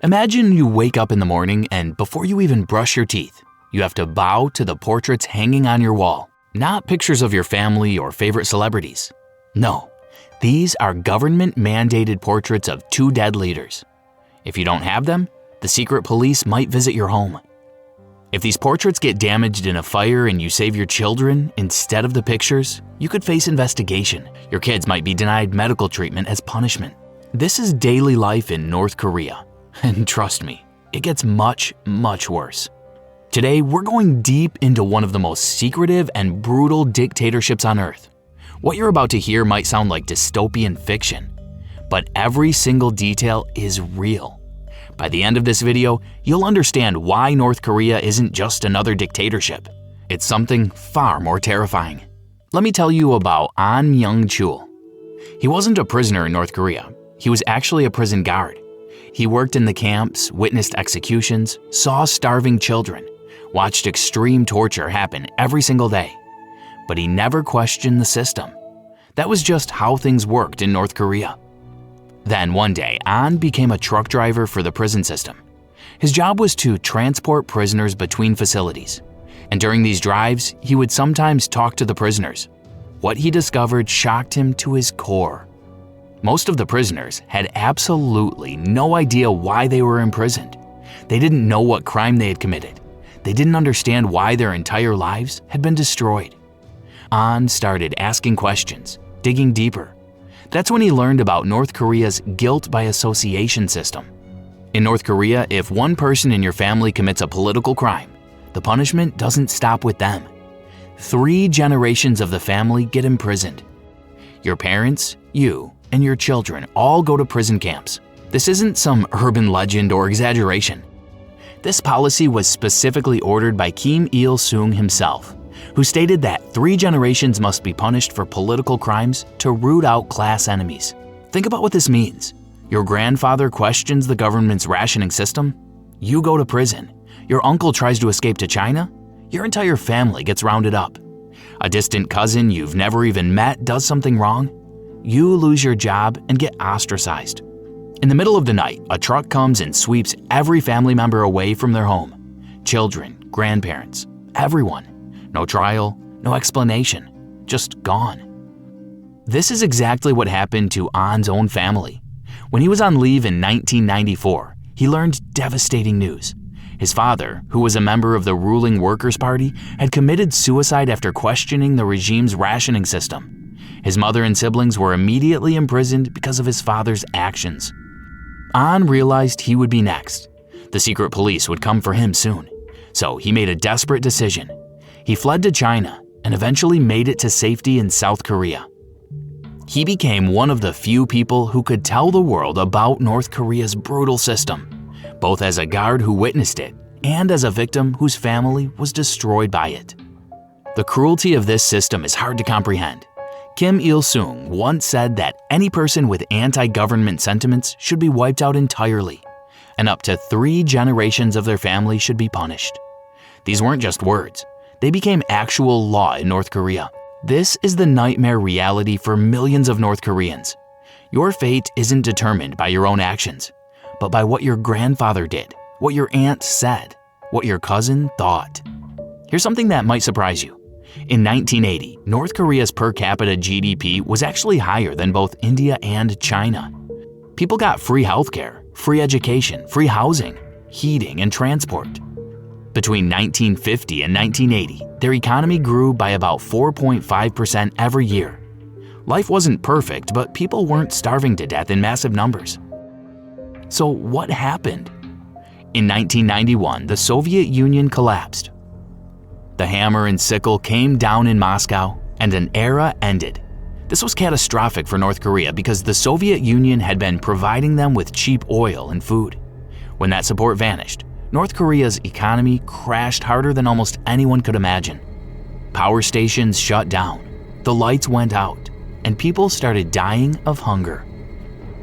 Imagine you wake up in the morning and before you even brush your teeth, you have to bow to the portraits hanging on your wall. Not pictures of your family or favorite celebrities. No, these are government-mandated portraits of two dead leaders. If you don't have them, the secret police might visit your home. If these portraits get damaged in a fire and you save your children instead of the pictures, you could face investigation. Your kids might be denied medical treatment as punishment. This is daily life in North Korea. And trust me, it gets much, much worse. Today, we're going deep into one of the most secretive and brutal dictatorships on Earth. What you're about to hear might sound like dystopian fiction, but every single detail is real. By the end of this video, you'll understand why North Korea isn't just another dictatorship. It's something far more terrifying. Let me tell you about An Myung-chul. He wasn't a prisoner in North Korea. He was actually a prison guard. He worked in the camps, witnessed executions, saw starving children, watched extreme torture happen every single day. But he never questioned the system. That was just how things worked in North Korea. Then one day, An became a truck driver for the prison system. His job was to transport prisoners between facilities. And during these drives, he would sometimes talk to the prisoners. What he discovered shocked him to his core. Most of the prisoners had absolutely no idea why they were imprisoned. They didn't know what crime they had committed. They didn't understand why their entire lives had been destroyed. An started asking questions, digging deeper. That's when he learned about North Korea's guilt by association system. In North Korea, if one person in your family commits a political crime, the punishment doesn't stop with them. 3 generations of the family get imprisoned. Your parents, you, and your children all go to prison camps. This isn't some urban legend or exaggeration. This policy was specifically ordered by Kim Il-sung himself, who stated that 3 generations must be punished for political crimes to root out class enemies. Think about what this means. Your grandfather questions the government's rationing system, you go to prison. Your uncle tries to escape to China, your entire family gets rounded up. A distant cousin you've never even met does something wrong, you lose your job and get ostracized. In the middle of the night, a truck comes and sweeps every family member away from their home. Children, grandparents, everyone. No trial, no explanation, just gone. This is exactly what happened to An's own family. When he was on leave in 1994, he learned devastating news. His father, who was a member of the ruling Workers' Party, had committed suicide after questioning the regime's rationing system. His mother and siblings were immediately imprisoned because of his father's actions. An realized he would be next. The secret police would come for him soon. So he made a desperate decision. He fled to China and eventually made it to safety in South Korea. He became one of the few people who could tell the world about North Korea's brutal system, both as a guard who witnessed it and as a victim whose family was destroyed by it. The cruelty of this system is hard to comprehend. Kim Il-sung once said that any person with anti-government sentiments should be wiped out entirely, and up to 3 generations of their family should be punished. These weren't just words. They became actual law in North Korea. This is the nightmare reality for millions of North Koreans. Your fate isn't determined by your own actions, but by what your grandfather did, what your aunt said, what your cousin thought. Here's something that might surprise you. In 1980, North Korea's per capita GDP was actually higher than both India and China. People got free healthcare, free education, free housing, heating, and transport. Between 1950 and 1980, their economy grew by about 4.5% every year. Life wasn't perfect, but people weren't starving to death in massive numbers. So what happened? In 1991, the Soviet Union collapsed. The hammer and sickle came down in Moscow, and an era ended. This was catastrophic for North Korea because the Soviet Union had been providing them with cheap oil and food. When that support vanished, North Korea's economy crashed harder than almost anyone could imagine. Power stations shut down, the lights went out, and people started dying of hunger.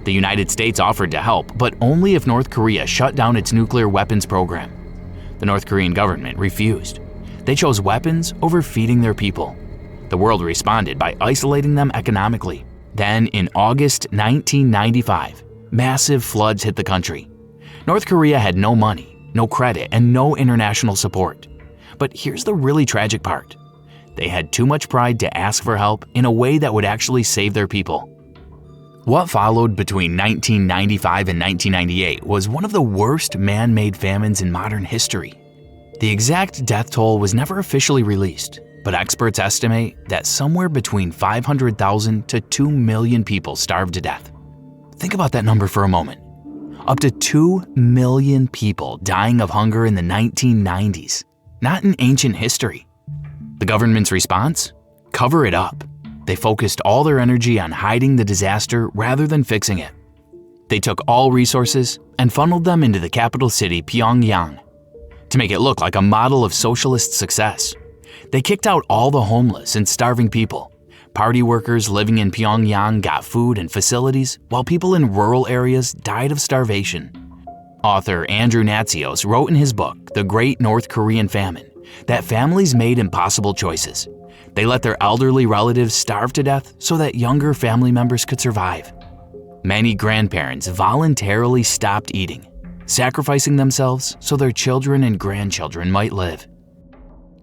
The United States offered to help, but only if North Korea shut down its nuclear weapons program. The North Korean government refused. They chose weapons over feeding their people. The world responded by isolating them economically. Then, in August 1995, massive floods hit the country. North Korea had no money, no credit, and no international support. But here's the really tragic part. They had too much pride to ask for help in a way that would actually save their people. What followed between 1995 and 1998 was one of the worst man-made famines in modern history. The exact death toll was never officially released, but experts estimate that somewhere between 500,000 to 2 million people starved to death. Think about that number for a moment. Up to 2 million people dying of hunger in the 1990s, not in ancient history. The government's response? Cover it up. They focused all their energy on hiding the disaster rather than fixing it. They took all resources and funneled them into the capital city, Pyongyang, to make it look like a model of socialist success. They kicked out all the homeless and starving people. Party workers living in Pyongyang got food and facilities, while people in rural areas died of starvation. Author Andrew Natsios wrote in his book, The Great North Korean Famine, that families made impossible choices. They let their elderly relatives starve to death so that younger family members could survive. Many grandparents voluntarily stopped eating, sacrificing themselves so their children and grandchildren might live.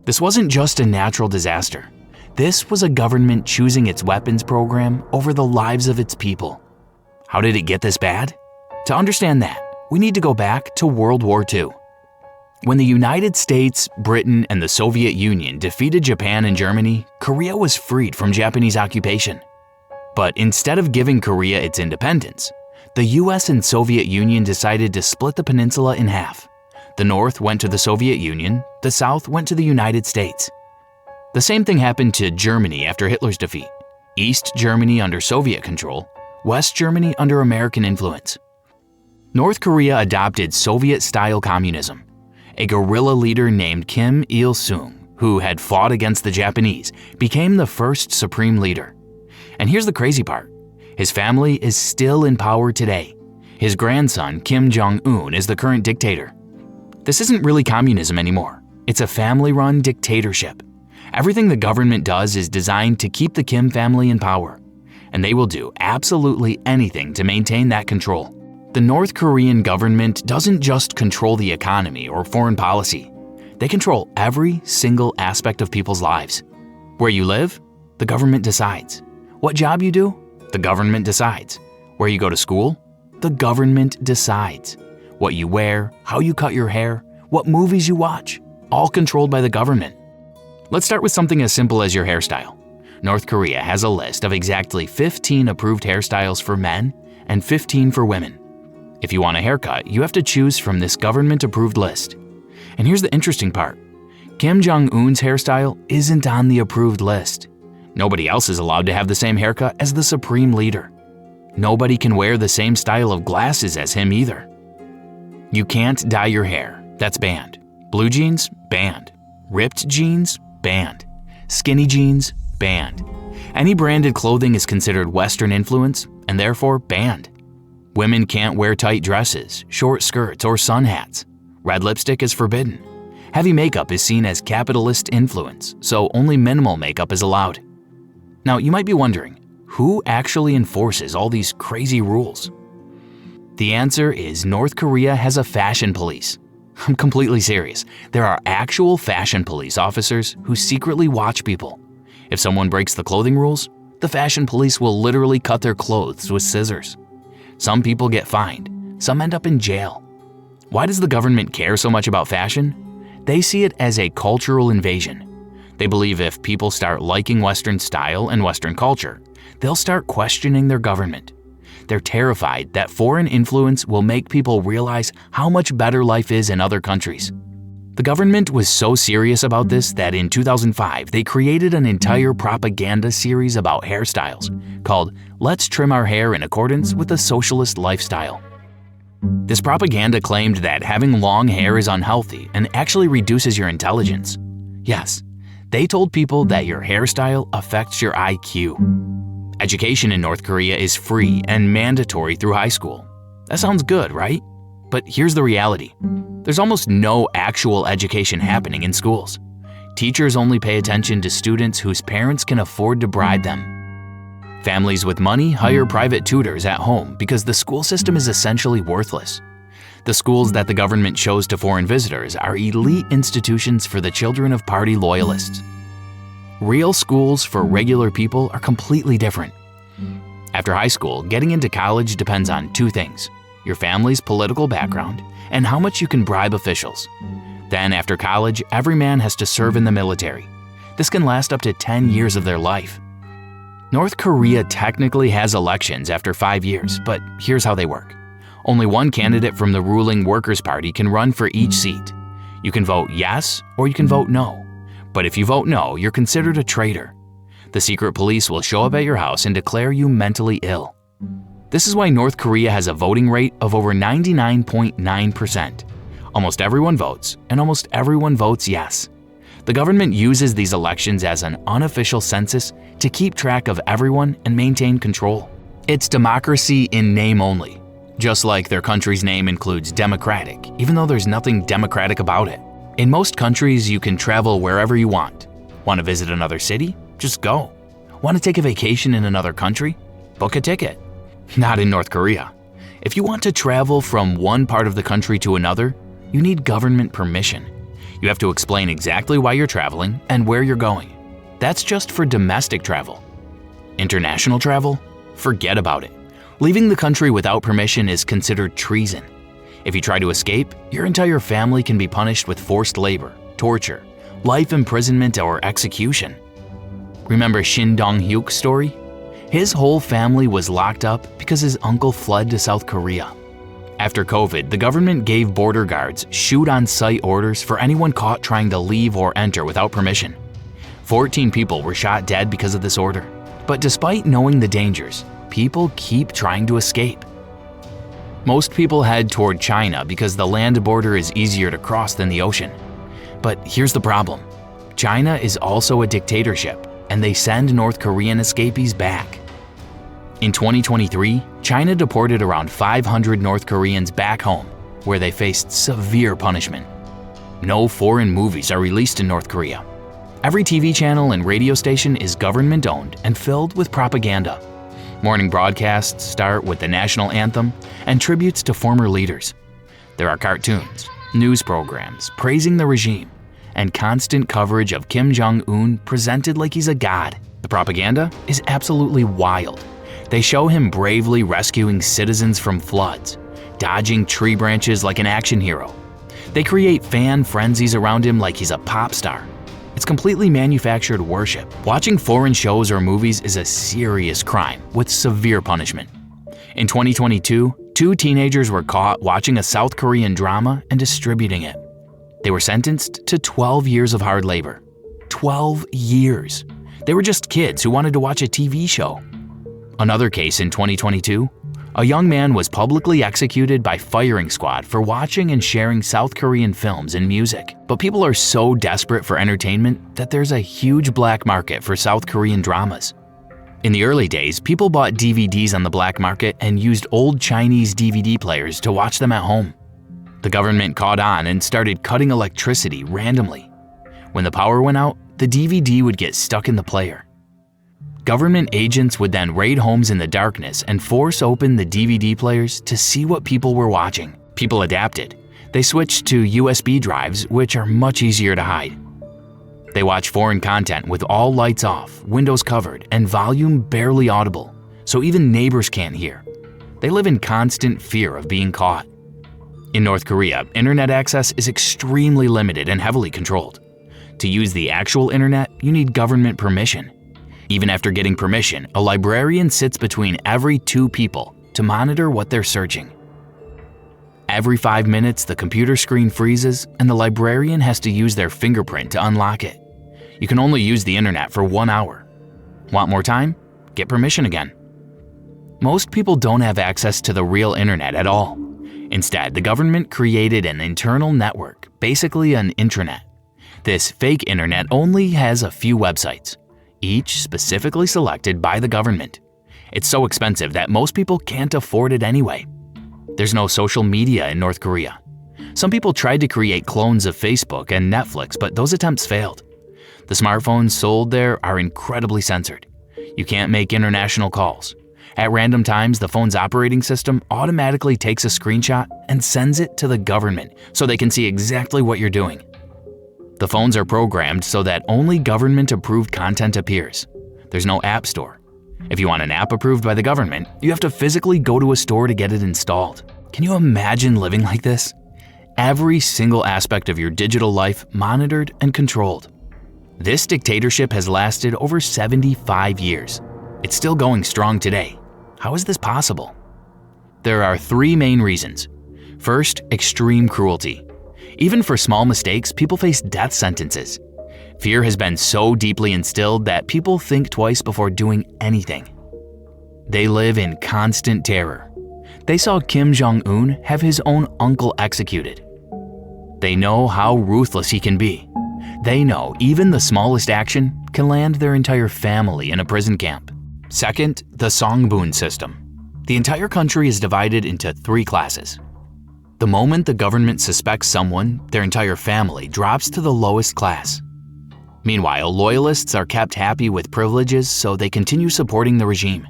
This wasn't just a natural disaster. This was a government choosing its weapons program over the lives of its people. How did it get this bad? To understand that, we need to go back to World War II. When the United States, Britain, and the Soviet Union defeated Japan and Germany, Korea was freed from Japanese occupation. But instead of giving Korea its independence, the US and Soviet Union decided to split the peninsula in half. The North went to the Soviet Union, the South went to the United States. The same thing happened to Germany after Hitler's defeat. East Germany under Soviet control, West Germany under American influence. North Korea adopted Soviet-style communism. A guerrilla leader named Kim Il-sung, who had fought against the Japanese, became the first supreme leader. And here's the crazy part. His family is still in power today. His grandson, Kim Jong-un, is the current dictator. This isn't really communism anymore. It's a family-run dictatorship. Everything the government does is designed to keep the Kim family in power, and they will do absolutely anything to maintain that control. The North Korean government doesn't just control the economy or foreign policy. They control every single aspect of people's lives. Where you live, the government decides. What job you do, the government decides. Where you go to school, the government decides. What you wear, how you cut your hair, what movies you watch, all controlled by the government. Let's start with something as simple as your hairstyle. North Korea has a list of exactly 15 approved hairstyles for men and 15 for women. If you want a haircut, you have to choose from this government-approved list. And here's the interesting part. Kim Jong-un's hairstyle isn't on the approved list. Nobody else is allowed to have the same haircut as the supreme leader. Nobody can wear the same style of glasses as him either. You can't dye your hair. That's banned. Blue jeans? Banned. Ripped jeans? Banned. Skinny jeans? Banned. Any branded clothing is considered Western influence and therefore banned. Women can't wear tight dresses, short skirts, or sun hats. Red lipstick is forbidden. Heavy makeup is seen as capitalist influence, so only minimal makeup is allowed. Now, you might be wondering, who actually enforces all these crazy rules? The answer is North Korea has a fashion police. I'm completely serious. There are actual fashion police officers who secretly watch people. If someone breaks the clothing rules, the fashion police will literally cut their clothes with scissors. Some people get fined. Some end up in jail. Why does the government care so much about fashion? They see it as a cultural invasion. They believe if people start liking Western style and Western culture, they'll start questioning their government. They're terrified that foreign influence will make people realize how much better life is in other countries. The government was so serious about this that in 2005, they created an entire propaganda series about hairstyles called Let's Trim Our Hair in Accordance with a Socialist Lifestyle. This propaganda claimed that having long hair is unhealthy and actually reduces your intelligence. Yes, they told people that your hairstyle affects your IQ. Education in North Korea is free and mandatory through high school. That sounds good, right? But here's the reality. There's almost no actual education happening in schools. Teachers only pay attention to students whose parents can afford to bribe them. Families with money hire private tutors at home because the school system is essentially worthless. The schools that the government shows to foreign visitors are elite institutions for the children of party loyalists. Real schools for regular people are completely different. After high school, getting into college depends on two things: your family's political background and how much you can bribe officials. Then after college, every man has to serve in the military. This can last up to 10 years of their life. North Korea technically has elections after 5 years, but here's how they work. Only one candidate from the ruling Workers' Party can run for each seat. You can vote yes or you can vote no. But if you vote no, you're considered a traitor. The secret police will show up at your house and declare you mentally ill. This is why North Korea has a voting rate of over 99.9%. Almost everyone votes, and almost everyone votes yes. The government uses these elections as an unofficial census to keep track of everyone and maintain control. It's democracy in name only. Just like their country's name includes democratic, even though there's nothing democratic about it. In most countries, you can travel wherever you want. Want to visit another city? Just go. Want to take a vacation in another country? Book a ticket. Not in North Korea. If you want to travel from one part of the country to another, you need government permission. You have to explain exactly why you're traveling and where you're going. That's just for domestic travel. International travel? Forget about it. Leaving the country without permission is considered treason. If you try to escape, your entire family can be punished with forced labor, torture, life imprisonment, or execution. Remember Shin Dong-hyuk's story? His whole family was locked up because his uncle fled to South Korea. After COVID, the government gave border guards shoot-on-sight orders for anyone caught trying to leave or enter without permission. 14 people were shot dead because of this order. But despite knowing the dangers, people keep trying to escape. Most people head toward China because the land border is easier to cross than the ocean. But here's the problem. China is also a dictatorship, and they send North Korean escapees back. In 2023, China deported around 500 North Koreans back home, where they faced severe punishment. No foreign movies are released in North Korea. Every TV channel and radio station is government-owned and filled with propaganda. Morning broadcasts start with the national anthem and tributes to former leaders. There are cartoons, news programs praising the regime, and constant coverage of Kim Jong-un presented like he's a god. The propaganda is absolutely wild. They show him bravely rescuing citizens from floods, dodging tree branches like an action hero. They create fan frenzies around him like he's a pop star. It's completely manufactured worship. Watching foreign shows or movies is a serious crime with severe punishment. In 2022, 2 teenagers were caught watching a South Korean drama and distributing it. They were sentenced to 12 years of hard labor. 12 years. They were just kids who wanted to watch a TV show. Another case in 2022, a young man was publicly executed by firing squad for watching and sharing South Korean films and music. But people are so desperate for entertainment that there's a huge black market for South Korean dramas. In the early days, people bought DVDs on the black market and used old Chinese DVD players to watch them at home. The government caught on and started cutting electricity randomly. When the power went out, the DVD would get stuck in the player. Government agents would then raid homes in the darkness and force open the DVD players to see what people were watching. People adapted. They switched to USB drives, which are much easier to hide. They watch foreign content with all lights off, windows covered, and volume barely audible, so even neighbors can't hear. They live in constant fear of being caught. In North Korea, internet access is extremely limited and heavily controlled. To use the actual internet, you need government permission. Even after getting permission, a librarian sits between every 2 people to monitor what they're searching. Every 5 minutes, the computer screen freezes and the librarian has to use their fingerprint to unlock it. You can only use the internet for 1 hour. Want more time? Get permission again. Most people don't have access to the real internet at all. Instead, the government created an internal network, basically an intranet. This fake internet only has a few websites, each specifically selected by the government. It's so expensive that most people can't afford it anyway. There's no social media in North Korea. Some people tried to create clones of Facebook and Netflix, but those attempts failed. The smartphones sold there are incredibly censored. You can't make international calls. At random times, the phone's operating system automatically takes a screenshot and sends it to the government so they can see exactly what you're doing. The phones are programmed so that only government-approved content appears. There's no app store. If you want an app approved by the government, you have to physically go to a store to get it installed. Can you imagine living like this? Every single aspect of your digital life monitored and controlled. This dictatorship has lasted over 75 years. It's still going strong today. How is this possible? There are three main reasons. First, extreme cruelty. Even for small mistakes, people face death sentences. Fear has been so deeply instilled that people think twice before doing anything. They live in constant terror. They saw Kim Jong-un have his own uncle executed. They know how ruthless he can be. They know even the smallest action can land their entire family in a prison camp. Second, the Songbun system. The entire country is divided into three classes. The moment the government suspects someone, their entire family drops to the lowest class. Meanwhile, loyalists are kept happy with privileges so they continue supporting the regime.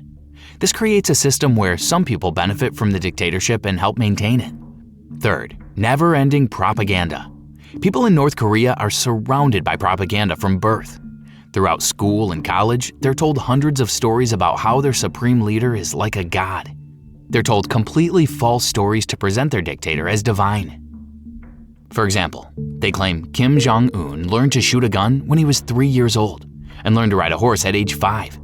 This creates a system where some people benefit from the dictatorship and help maintain it. Third, never-ending propaganda. People in North Korea are surrounded by propaganda from birth. Throughout school and college, they're told hundreds of stories about how their supreme leader is like a god. They're told completely false stories to present their dictator as divine. For example, they claim Kim Jong-un learned to shoot a gun when he was 3 years old and learned to ride a horse at age 5.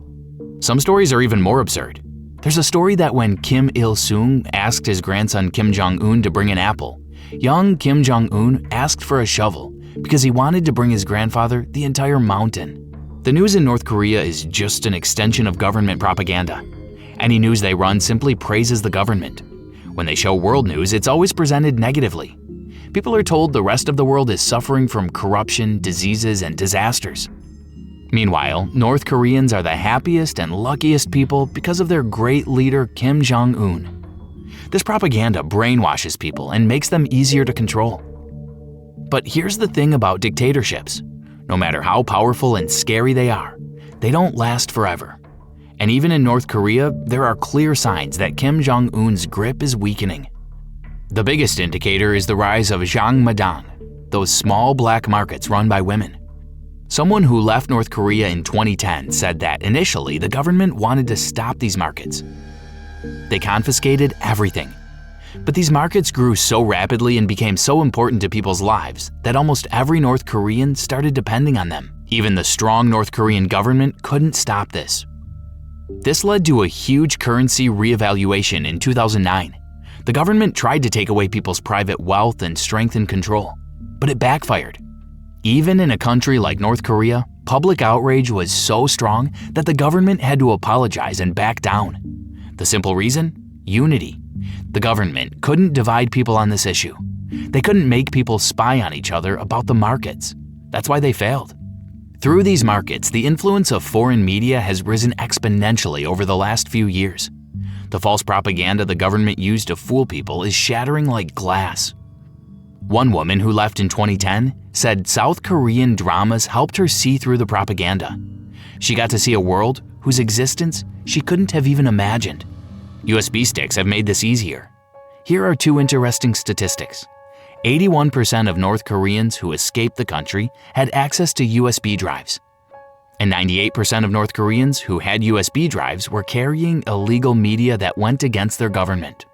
Some stories are even more absurd. There's a story that when Kim Il-sung asked his grandson Kim Jong-un to bring an apple, young Kim Jong-un asked for a shovel because he wanted to bring his grandfather the entire mountain. The news in North Korea is just an extension of government propaganda. Any news they run simply praises the government. When they show world news, it's always presented negatively. People are told the rest of the world is suffering from corruption, diseases, and disasters. Meanwhile, North Koreans are the happiest and luckiest people because of their great leader Kim Jong-un. This propaganda brainwashes people and makes them easier to control. But here's the thing about dictatorships. No matter how powerful and scary they are, they don't last forever. And even in North Korea, there are clear signs that Kim Jong-un's grip is weakening. The biggest indicator is the rise of Jangmadang, those small black markets run by women. Someone who left North Korea in 2010 said that initially the government wanted to stop these markets. They confiscated everything. But these markets grew so rapidly and became so important to people's lives that almost every North Korean started depending on them. Even the strong North Korean government couldn't stop this. This led to a huge currency reevaluation in 2009. The government tried to take away people's private wealth and strengthen control, but it backfired. Even in a country like North Korea, public outrage was so strong that the government had to apologize and back down. The simple reason? Unity. The government couldn't divide people on this issue. They couldn't make people spy on each other about the markets. That's why they failed. Through these markets, the influence of foreign media has risen exponentially over the last few years. The false propaganda the government used to fool people is shattering like glass. One woman who left in 2010 said South Korean dramas helped her see through the propaganda. She got to see a world whose existence she couldn't have even imagined. USB sticks have made this easier. Here are two interesting statistics. 81% of North Koreans who escaped the country had access to USB drives. And 98% of North Koreans who had USB drives were carrying illegal media that went against their government.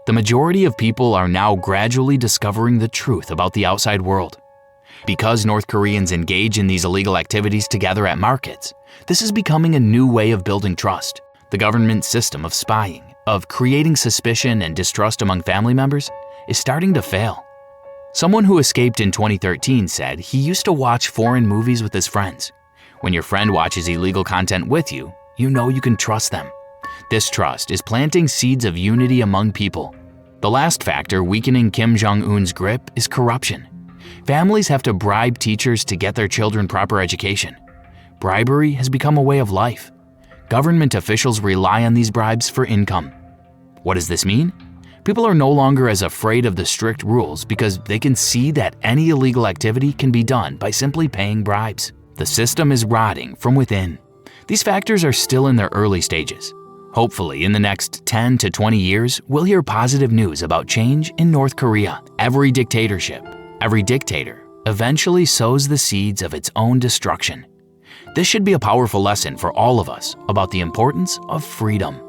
The majority of people are now gradually discovering the truth about the outside world. Because North Koreans engage in these illegal activities together at markets, this is becoming a new way of building trust. The government system of spying, of creating suspicion and distrust among family members, is starting to fail. Someone who escaped in 2013 said he used to watch foreign movies with his friends. When your friend watches illegal content with you, you know you can trust them. This trust is planting seeds of unity among people. The last factor weakening Kim Jong-un's grip is corruption. Families have to bribe teachers to get their children proper education. Bribery has become a way of life. Government officials rely on these bribes for income. What does this mean? People are no longer as afraid of the strict rules because they can see that any illegal activity can be done by simply paying bribes. The system is rotting from within. These factors are still in their early stages. Hopefully, in the next 10 to 20 years, we'll hear positive news about change in North Korea. Every dictatorship, every dictator, eventually sows the seeds of its own destruction. This should be a powerful lesson for all of us about the importance of freedom.